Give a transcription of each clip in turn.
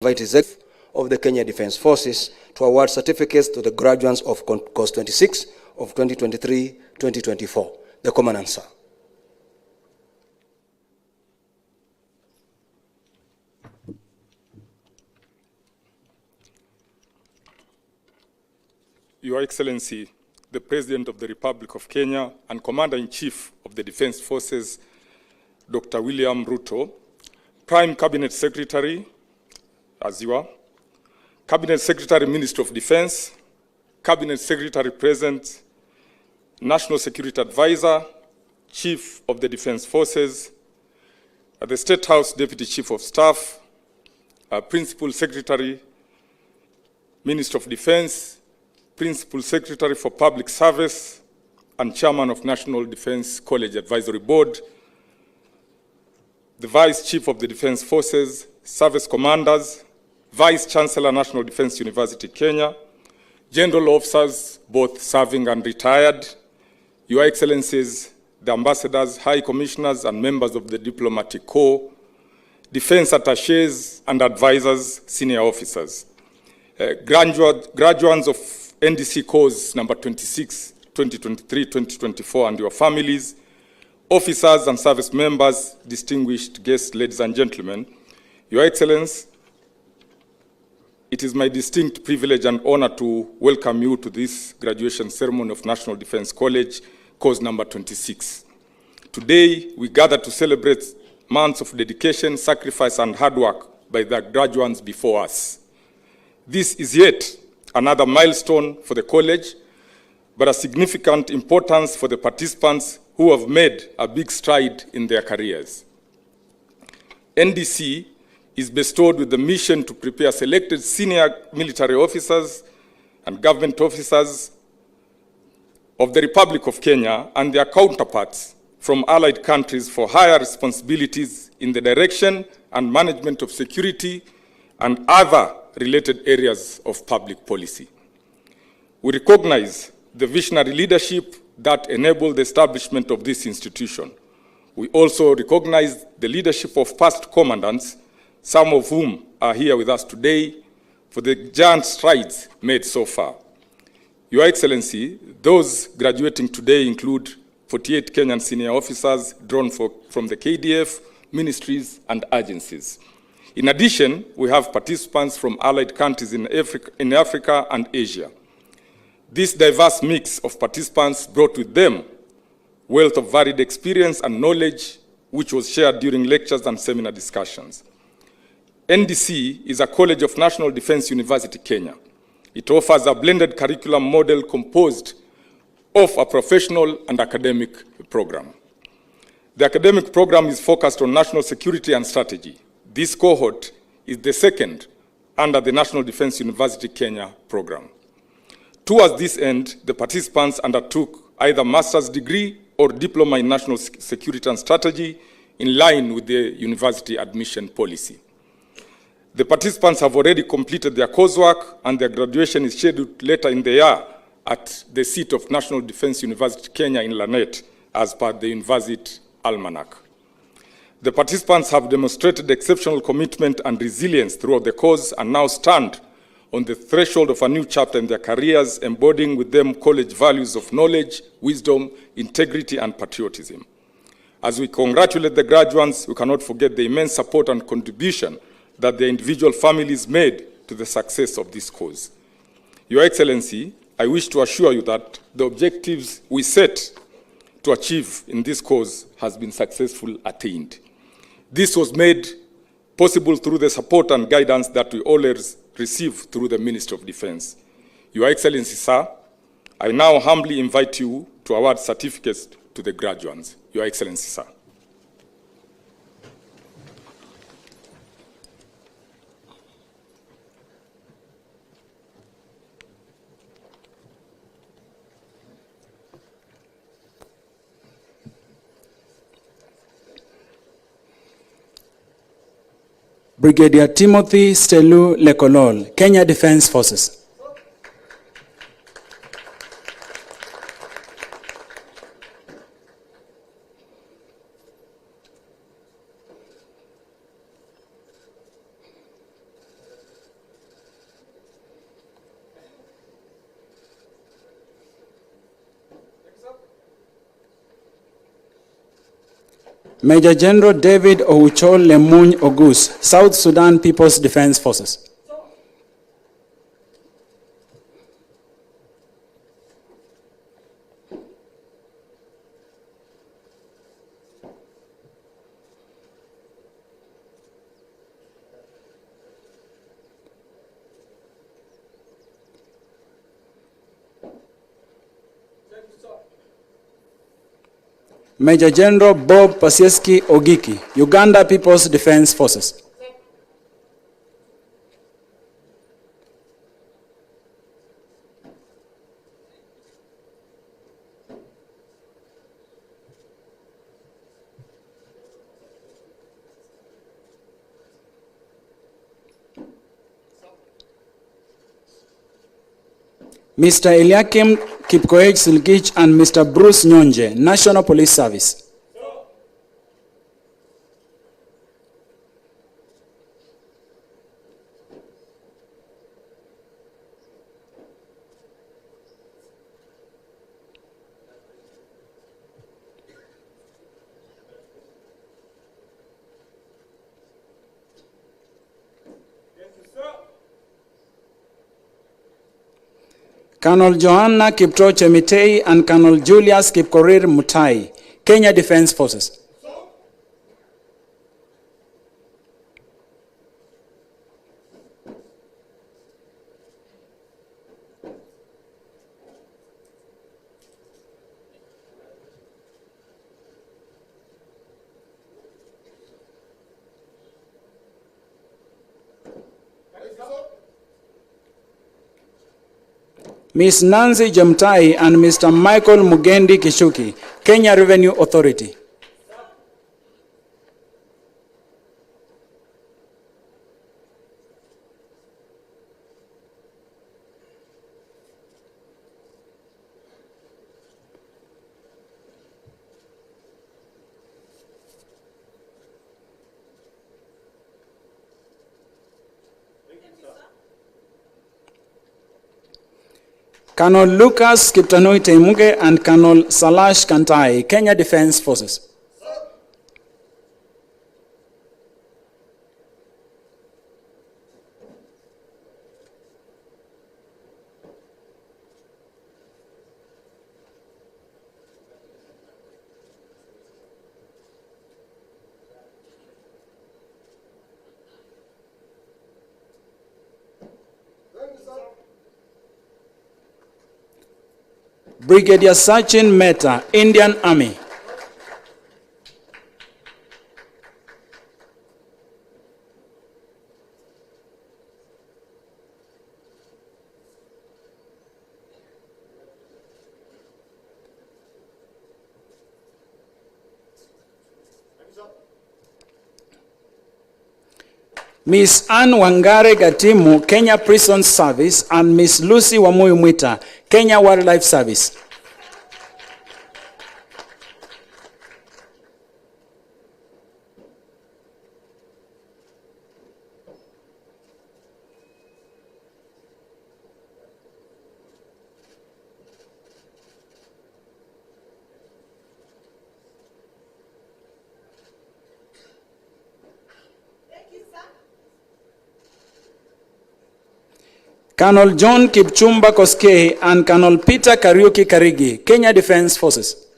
invite Executive of the Kenya Defence Forces to award certificates to the graduates of Course 26 of 2023-2024. The Commandant, sir. Your Excellency, the President of the Republic of Kenya and Commander-in-Chief of the Defence Forces, Dr. William Ruto, Prime Cabinet Secretary, as you are, Cabinet Secretary, Minister of Defence, Cabinet Secretary present, National Security Advisor, Chief of the Defence Forces, the State House Deputy Chief of Staff, Principal Secretary, Minister of Defence, Principal Secretary for Public Service, and Chairman of National Defence College Advisory Board, the Vice Chief of the Defence Forces, Service Commanders, Vice Chancellor, National Defence University, Kenya, General Officers, both serving and retired, Your Excellencies, the Ambassadors, High Commissioners, and members of the Diplomatic Corps, Defence Attachés and Advisors, Senior Officers, graduates of NDC Course number 26, 2023-2024, and your families, officers and service members, distinguished guests, ladies and gentlemen, Your Excellency, it is my distinct privilege and honor to welcome you to this graduation ceremony of National Defence College, course number 26. Today, we gather to celebrate months of dedication, sacrifice, and hard work by the graduates before us. This is yet another milestone for the college, but a significant importance for the participants who have made a big stride in their careers. NDC is bestowed with the mission to prepare selected senior military officers and government officers of the Republic of Kenya and their counterparts from allied countries for higher responsibilities in the direction and management of security and other related areas of public policy. We recognize the visionary leadership that enabled the establishment of this institution. We also recognize the leadership of past commandants, some of whom are here with us today, for the giant strides made so far. Your Excellency, those graduating today include 48 Kenyan senior officers drawn from the KDF, ministries, and agencies. In addition, we have participants from allied countries in Africa and Asia. This diverse mix of participants brought with them wealth of varied experience and knowledge, which was shared during lectures and seminar discussions. NDC is a college of National Defence University, Kenya. It offers a blended curriculum model composed of a professional and academic program. The academic program is focused on national security and strategy. This cohort is the second under the National Defence University Kenya program. Towards this end, the participants undertook either master's degree or diploma in national security and strategy in line with the university admission policy. The participants have already completed their coursework and their graduation is scheduled later in the year at the seat of National Defence University Kenya in Lanet as per the University Almanac. The participants have demonstrated exceptional commitment and resilience throughout the course and now stand on the threshold of a new chapter in their careers, embodying with them college values of knowledge, wisdom, integrity, and patriotism. As we congratulate the graduates, we cannot forget the immense support and contribution that their individual families made to the success of this cause. Your Excellency, I wish to assure you that the objectives we set to achieve in this cause has been successfully attained. This was made possible through the support and guidance that we always receive through the Ministry of Defence. Your Excellency, sir, I now humbly invite you to award certificates to the graduates. Your Excellency, sir. Brigadier Timothy Stelu Lekolol, Kenya Defence Forces. Major General David Ouchol Lemuny Ogus, South Sudan People's Defense Forces. Major General Bob Pasieski Ogiki, Uganda People's Defense Forces. Mr. Eliakim Kipkoech Silgich and Mr. Bruce Nyonje, National Police Service. Colonel Joanna Kipto Chemitei and Colonel Julius Kipkorir Mutai, Kenya Defense Forces. Ms. Nancy Jemtai and Mr. Michael Mugendi Kishuki, Kenya Revenue Authority. Colonel Lucas Kiptanui Teimuge and Colonel Salash Kantai, Kenya Defense Forces. Brigadier Sachin Mehta, Indian Army. Ms. Anne Wangare Gatimu, Kenya Prison Service, and Ms. Lucy Wamuyu Mwita, Kenya Wildlife Service. Colonel John Kipchumba Koskei and Colonel Peter Kariuki Karigi, Kenya Defense Forces.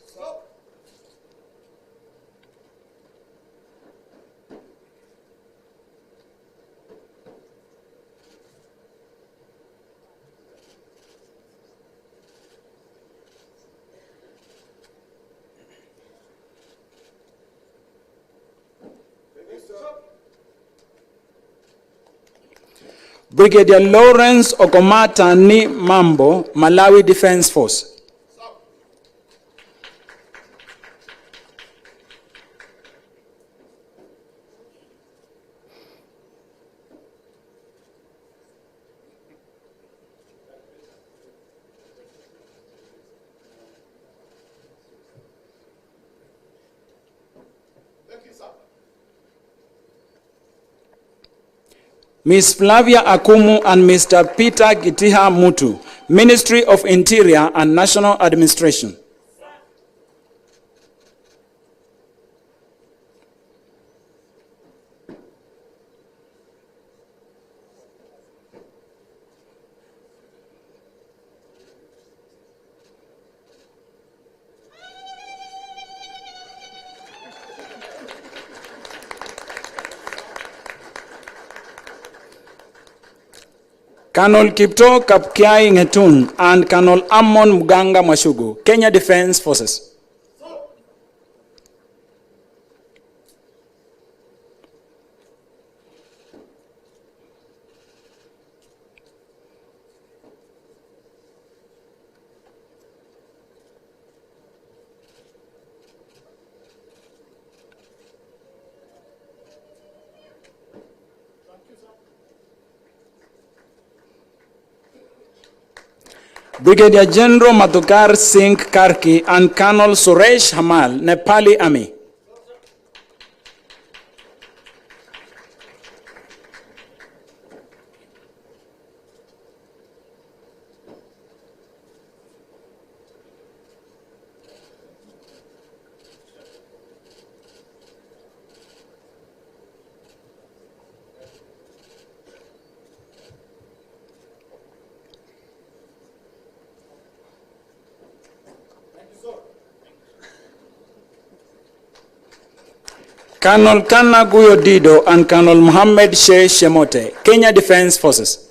Brigadier Lawrence Okomata Ni Mambo, Malawi Defense Force. Ms. Flavia Akumu and Mr. Peter Gitiha Mutu, Ministry of Interior and National Administration. Colonel Kipto Kapkiai Ngetun and Colonel Ammon Muganga Mwashugu, Kenya Defence Forces. Brigadier General Madhukar Singh Karki and Colonel Suresh Hamal, Nepali Army. Colonel Kana Guyo Dido and Colonel Mohammed Sheikh Shemote, Kenya Defence Forces.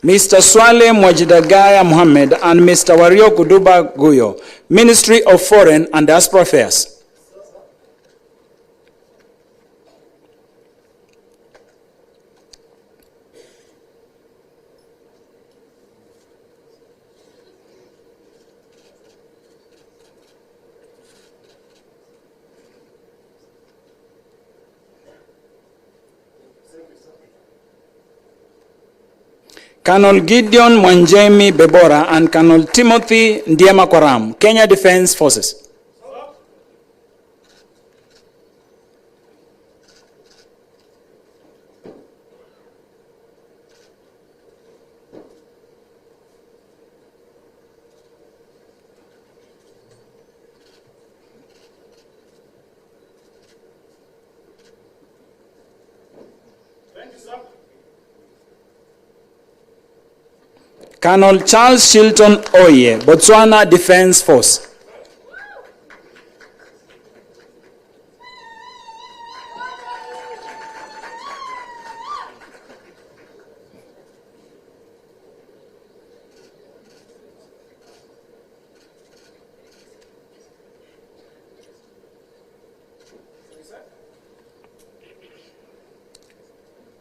Mr. Swale Mwajidagaya Mohammed and Mr. Wario Kuduba Guyo, Ministry of Foreign and Diaspora Affairs. Colonel Gideon Mwanjemi Bebora and Colonel Timothy Ndiema Kwaram, Kenya Defence Forces. Colonel Charles Shilton Oye, Botswana Defence Force.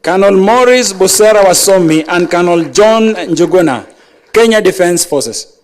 Colonel Morris Busera Wasomi and Colonel John Njuguna, Kenya Defence Forces.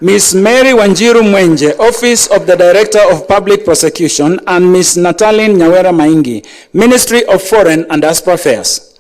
Ms. Mary Wanjiru Mwenje, Office of the Director of Public Prosecution, and Ms. Natalie Nyawera Maingi, Ministry of Foreign and Diaspora Affairs.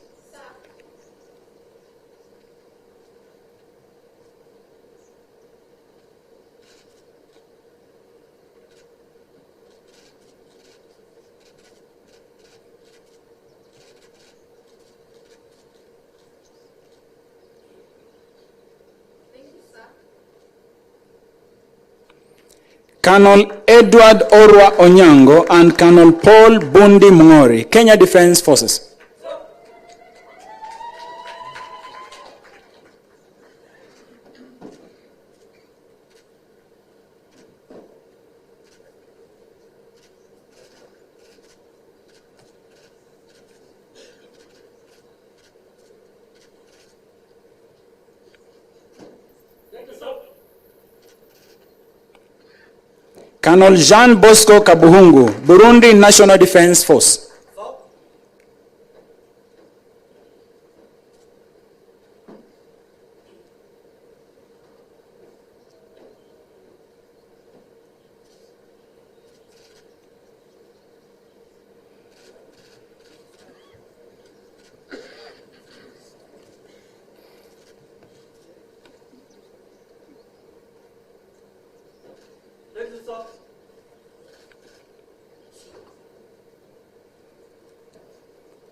Colonel Edward Orwa Onyango and Colonel Paul Bundi Mungori, Kenya Defence Forces. Colonel Jean Bosco Kabuhungu, Burundi National Defence Force.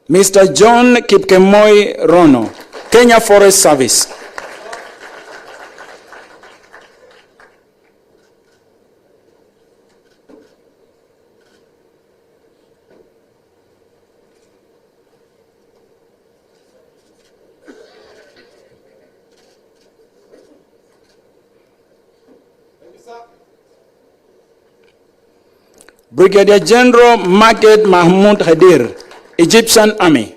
Mr. John Kipkemoi Rono, Kenya Forest Service. Brigadier General Maged Mahmoud Hadir, Egyptian Army.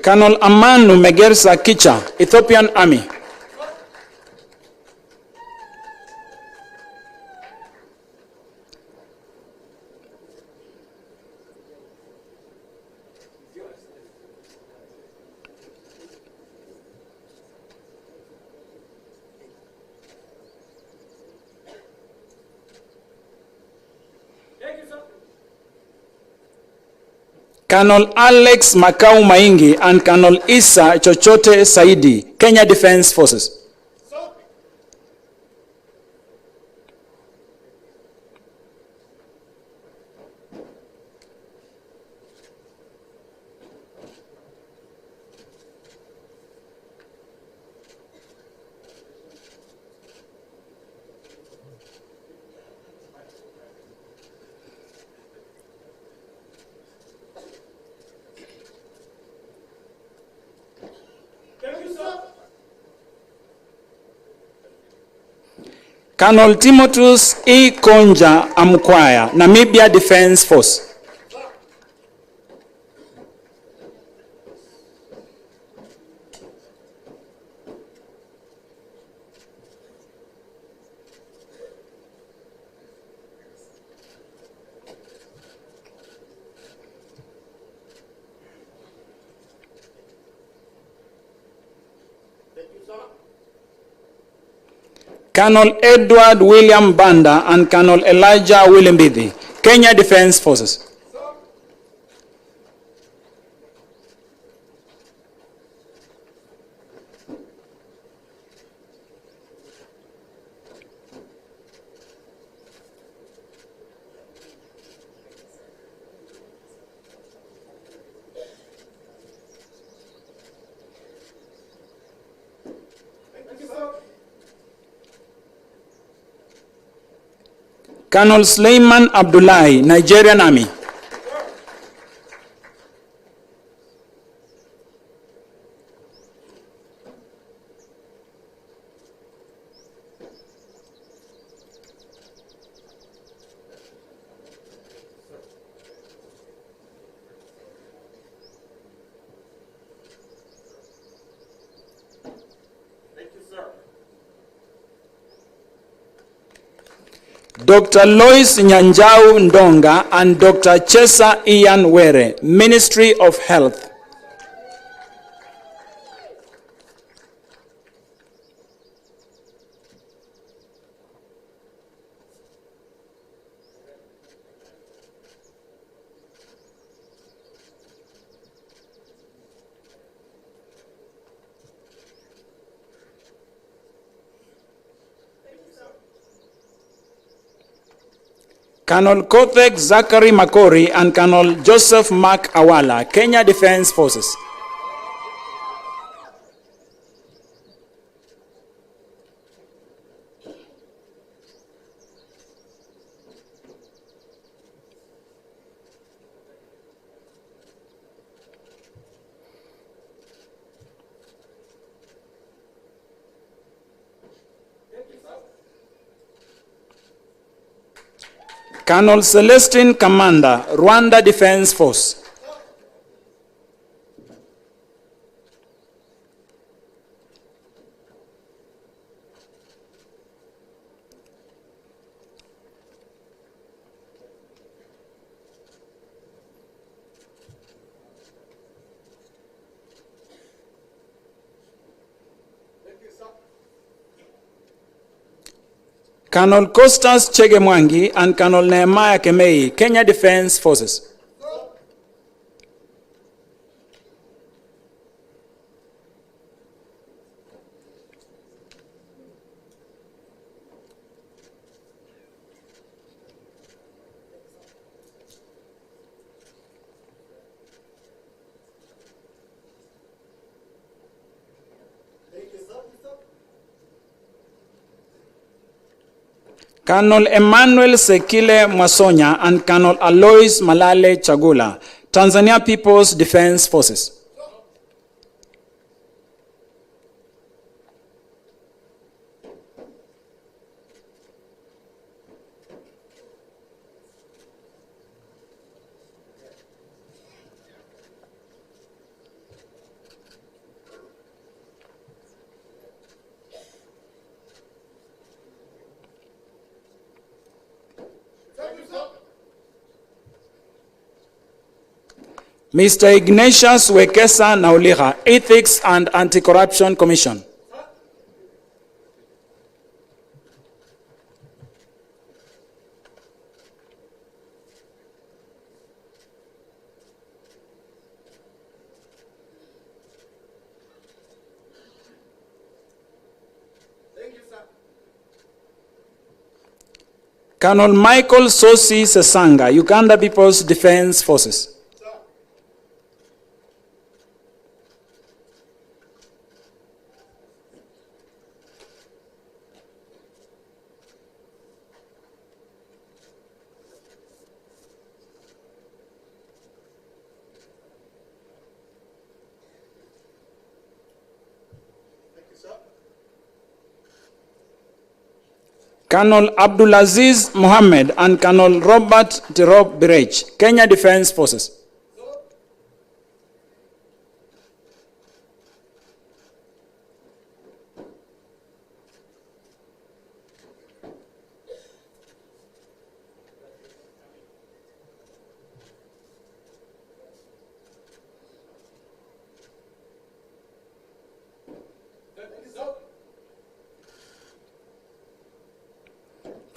Colonel Amanu Megersa Kicha, Ethiopian Army. Colonel Alex Makau Maingi and Colonel Isa Chochote Saidi, Kenya Defence Forces. Colonel Timotheus E. Konja Amkwaya, Namibia Defence Force. Colonel Edward William Banda and Colonel Elijah Willimbidi, Kenya Defence Forces. Colonel Suleiman Abdullahi, Nigerian Army. Dr. Lois Nyanjau Ndonga and Dr. Chesa Ian Were, Ministry of Health. Colonel Kothek Zachary Makori and Colonel Joseph Mark Awala, Kenya Defence Forces. Colonel Celestine Kamanda, Rwanda Defence Force. Colonel Costas Chegemwangi and Colonel Nehemiah Kemei, Kenya Defence Forces. Colonel Emmanuel Sekile Mwasonya and Colonel Alois Malale Chagula, Tanzania People's Defense Forces. Mr. Ignatius Wekesa Nauliha, Ethics and Anti-Corruption Commission. Colonel Michael Sosi Sesanga, Uganda People's Defense Forces. Colonel Abdulaziz Mohammed and Colonel Robert Tirop Birech, Kenya Defense Forces.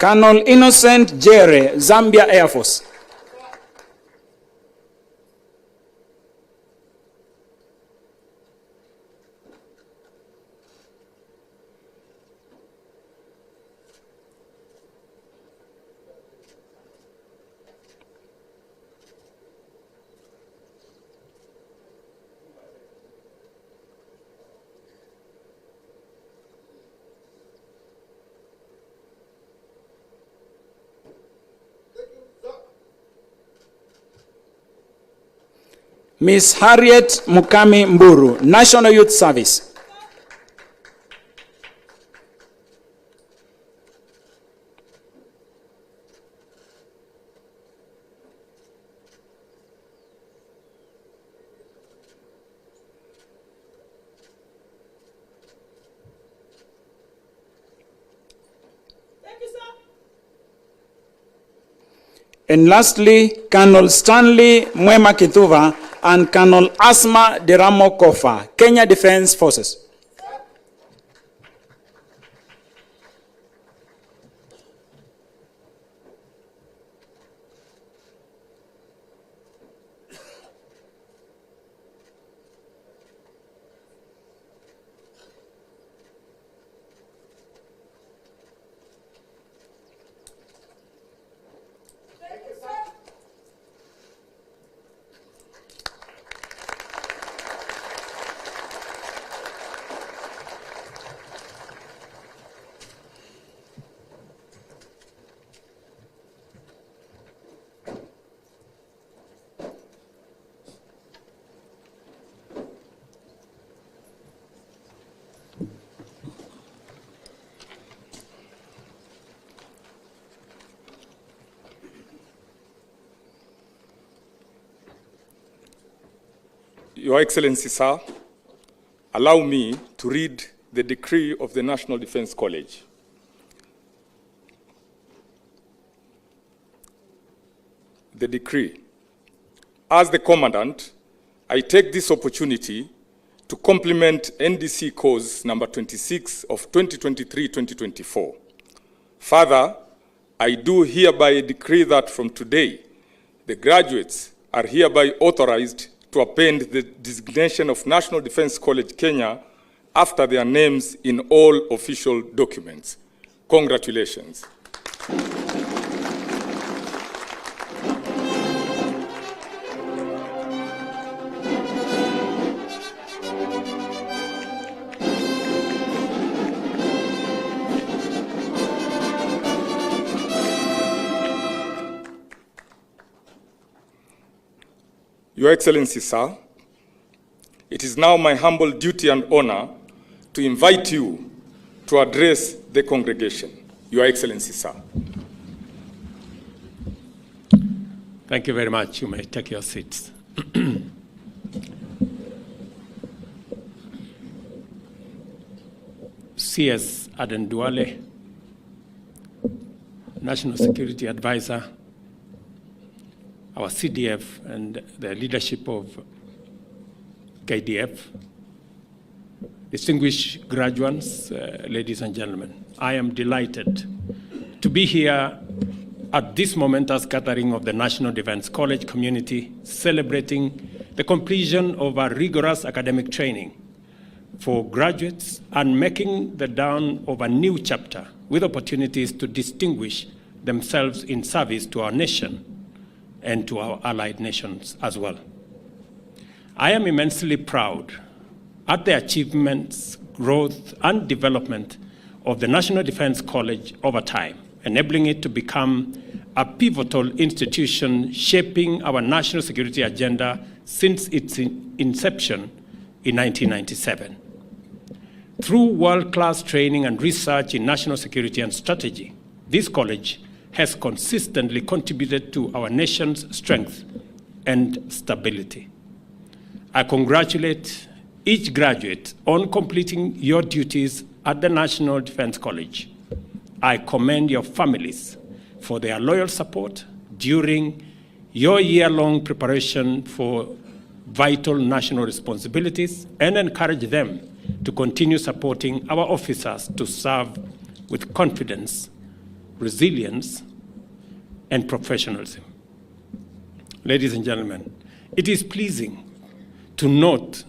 Colonel Innocent Jere, Zambia Air Force. Miss Harriet Mukami Mburu, National Youth Service. And lastly, Colonel Stanley Mwema Kithuva and Colonel Asma Deramo Kofa, Kenya Defense Forces. Your Excellency, sir, allow me to read the decree of the National Defense College. The decree. As the Commandant, I take this opportunity to compliment NDC Course number 26 of 2023-2024. Further, I do hereby decree that from today, the graduates are hereby authorized to append the designation of National Defense College Kenya after their names in all official documents. Congratulations. Your Excellency, sir, it is now my humble duty and honor to invite you to address the congregation. Your Excellency, sir. Thank you very much. You may take your seats. CS Aden Duale, National Security Advisor, our CDF and the leadership of KDF, distinguished graduates, ladies and gentlemen, I am delighted to be here at this momentous gathering of the National Defense College community, celebrating the completion of a rigorous academic training for graduates and making the dawn of a new chapter with opportunities to distinguish themselves in service to our nation and to our allied nations as well. I am immensely proud at the achievements, growth, and development of the National Defense College over time, enabling it to become a pivotal institution shaping our national security agenda since its inception in 1997. Through world-class training and research in national security and strategy, this college has consistently contributed to our nation's strength and stability. I congratulate each graduate on completing your duties at the National Defense College. I commend your families for their loyal support during your year-long preparation for vital national responsibilities and encourage them to continue supporting our officers to serve with confidence, resilience, and professionalism. Ladies and gentlemen, it is pleasing to note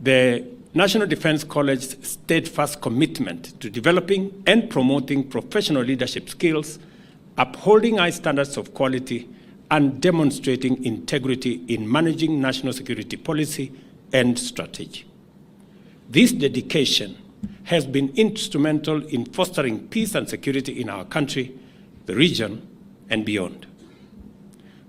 the National Defense College's steadfast commitment to developing and promoting professional leadership skills, upholding high standards of quality, and demonstrating integrity in managing national security policy and strategy. This dedication has been instrumental in fostering peace and security in our country, the region, and beyond.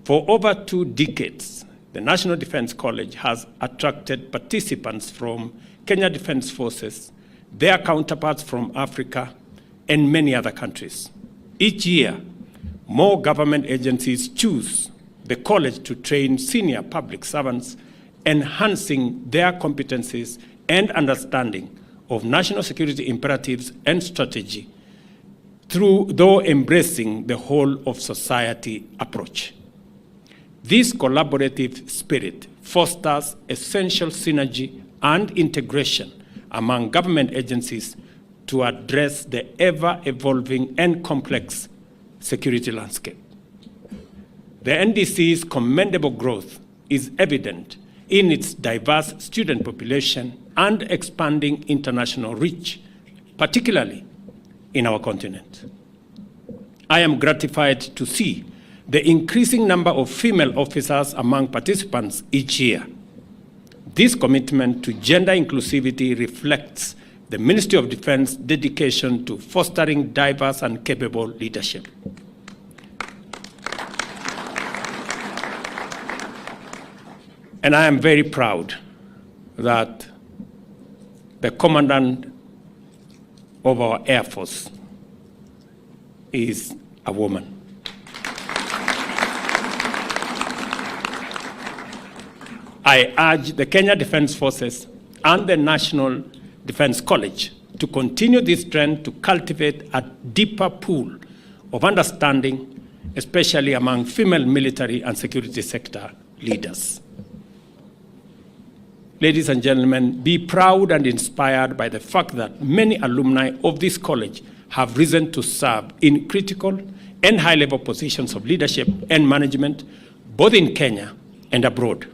For over 2 decades, the National Defense College has attracted participants from Kenya Defense Forces, their counterparts from Africa, and many other countries. Each year, more government agencies choose the college to train senior public servants, enhancing their competencies and understanding of national security imperatives and strategy, though embracing the whole of society approach. This collaborative spirit fosters essential synergy and integration among government agencies to address the ever-evolving and complex security landscape. The NDC's commendable growth is evident in its diverse student population and expanding international reach, particularly in our continent. I am gratified to see the increasing number of female officers among participants each year. This commitment to gender inclusivity reflects the Ministry of Defense dedication to fostering diverse and capable leadership. And I am very proud that the Commandant of our Air Force is a woman. I urge the Kenya Defense Forces and the National Defense College to continue this trend to cultivate a deeper pool of understanding, especially among female military and security sector leaders. Ladies and gentlemen, be proud and inspired by the fact that many alumni of this college have risen to serve in critical and high-level positions of leadership and management, both in Kenya and abroad.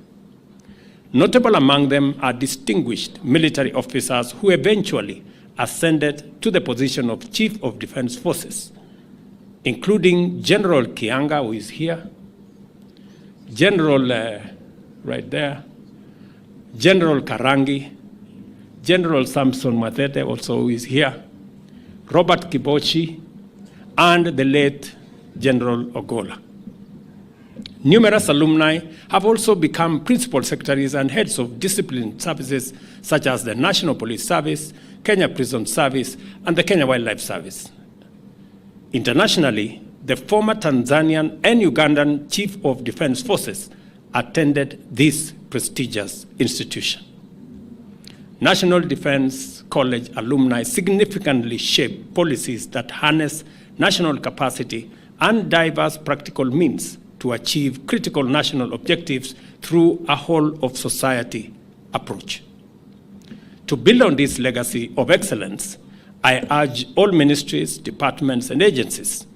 Notable among them are distinguished military officers who eventually ascended to the position of Chief of Defense Forces, including General Kianga, who is here, General, right there, General Karangi, General Samson Matete, also who is here, Robert Kibochi, and the late General Ogola. Numerous alumni have also become principal secretaries and heads of discipline services such as the National Police Service, Kenya Prison Service, and the Kenya Wildlife Service. Internationally, the former Tanzanian and Ugandan Chief of Defense Forces attended this prestigious institution. National Defense College alumni significantly shape policies that harness national capacity and diverse practical means to achieve critical national objectives through a whole-of-society approach. To build on this legacy of excellence, I urge all ministries, departments, and agencies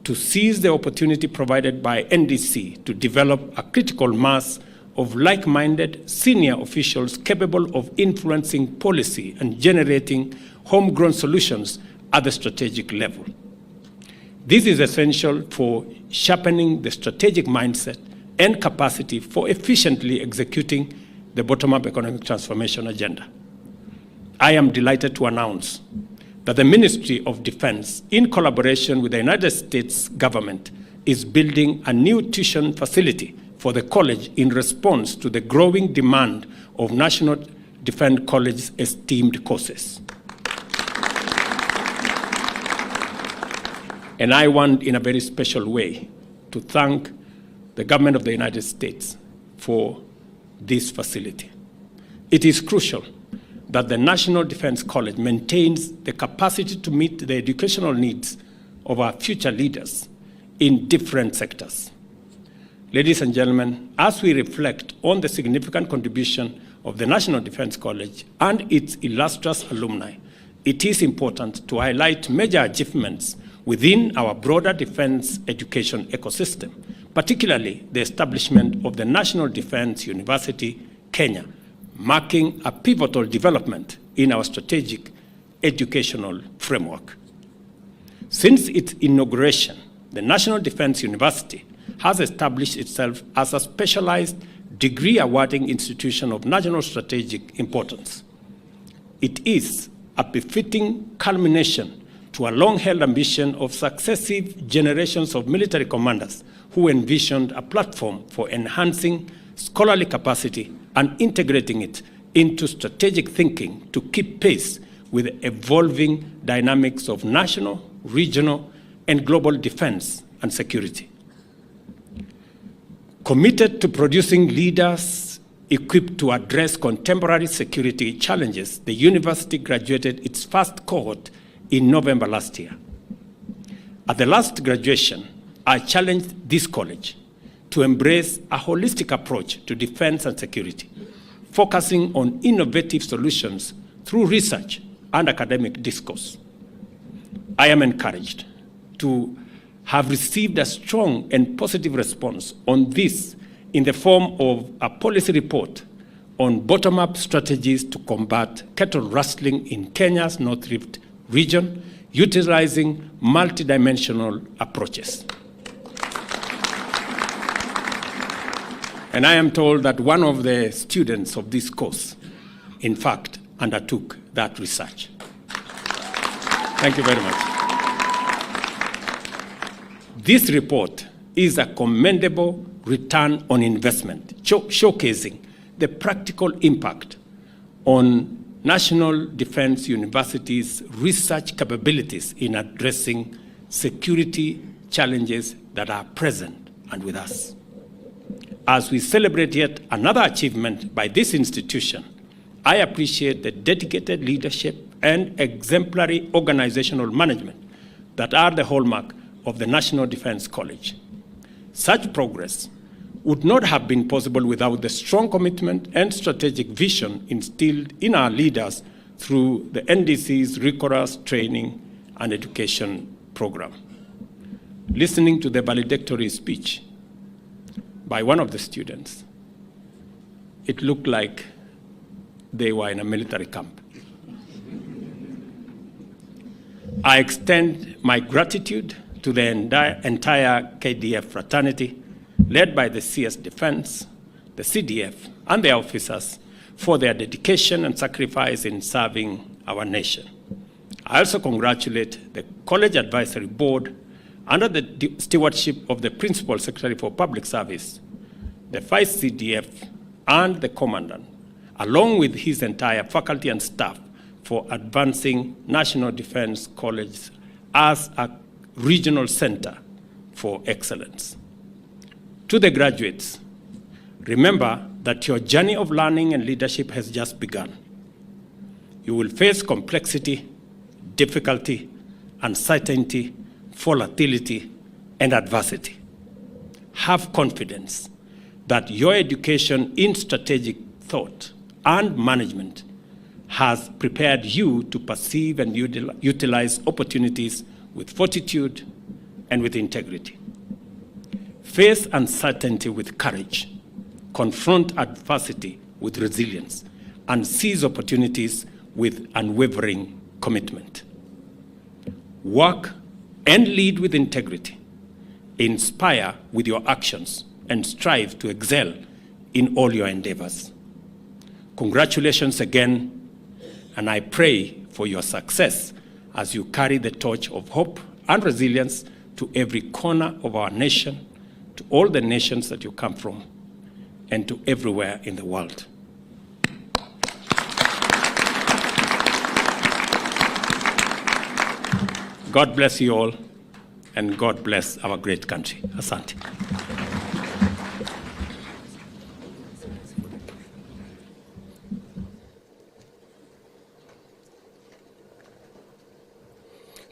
to seize the opportunity provided by NDC to develop a critical mass of like-minded senior officials capable of influencing policy and generating homegrown solutions at the strategic level. This is essential for sharpening the strategic mindset and capacity for efficiently executing the bottom-up economic transformation agenda. I am delighted to announce that the Ministry of Defense, in collaboration with the United States government, is building a new tuition facility for the college in response to the growing demand of National Defense College's esteemed courses. And I want, in a very special way, to thank the government of the United States for this facility. It is crucial that the National Defense College maintains the capacity to meet the educational needs of our future leaders in different sectors. Ladies and gentlemen, as we reflect on the significant contribution of the National Defense College and its illustrious alumni, it is important to highlight major achievements within our broader defense education ecosystem, particularly the establishment of the National Defense University, Kenya, marking a pivotal development in our strategic educational framework. Since its inauguration, the National Defense University has established itself as a specialized degree awarding institution of national strategic importance. It is a befitting culmination to a long-held ambition of successive generations of military commanders who envisioned a platform for enhancing scholarly capacity and integrating it into strategic thinking to keep pace with the evolving dynamics of national, regional, and global defense and security. Committed to producing leaders equipped to address contemporary security challenges, the university graduated its first cohort in November last year. At the last graduation, I challenged this college to embrace a holistic approach to defense and security, focusing on innovative solutions through research and academic discourse. I am encouraged to have received a strong and positive response on this in the form of a policy report on bottom-up strategies to combat cattle rustling in Kenya's North Rift region, utilizing multidimensional approaches. And I am told that one of the students of this course, in fact, undertook that research. Thank you very much. This report is a commendable return on investment, showcasing the practical impact on National Defense University's research capabilities in addressing security challenges that are present and with us. As we celebrate yet another achievement by this institution, I appreciate the dedicated leadership and exemplary organizational management that are the hallmark of the National Defense College. Such progress would not have been possible without the strong commitment and strategic vision instilled in our leaders through the NDC's rigorous training and education program. Listening to the valedictory speech by one of the students, it looked like they were in a military camp. I extend my gratitude to the entire KDF fraternity, led by the CS Defense, the CDF, and their officers for their dedication and sacrifice in serving our nation. I also congratulate the College Advisory Board Under the stewardship of the Principal Secretary for Public Service, the Vice CDF, and the Commandant, along with his entire faculty and staff, for advancing National Defense College as a regional center for excellence. To the graduates, remember that your journey of learning and leadership has just begun. You will face complexity, difficulty, uncertainty, volatility, and adversity. Have confidence that your education in strategic thought and management has prepared you to perceive and utilize opportunities with fortitude and with integrity. Face uncertainty with courage, confront adversity with resilience, and seize opportunities with unwavering commitment. Work and lead with integrity. Inspire with your actions and strive to excel in all your endeavors. Congratulations again, and I pray for your success as you carry the torch of hope and resilience to every corner of our nation, to all the nations that you come from, and to everywhere in the world. God bless you all, and God bless our great country. Asante.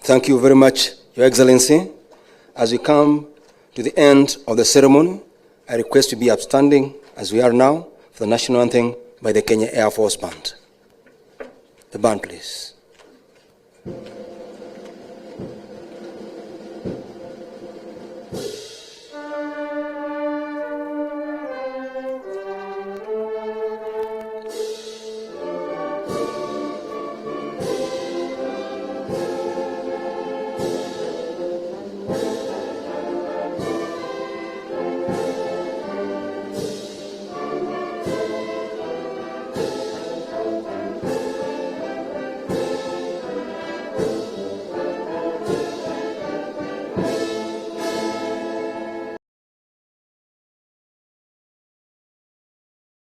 Thank you very much, Your Excellency. As we come to the end of the ceremony, I request to be upstanding, as we are now, for the national anthem by the Kenya Air Force Band. The band, please.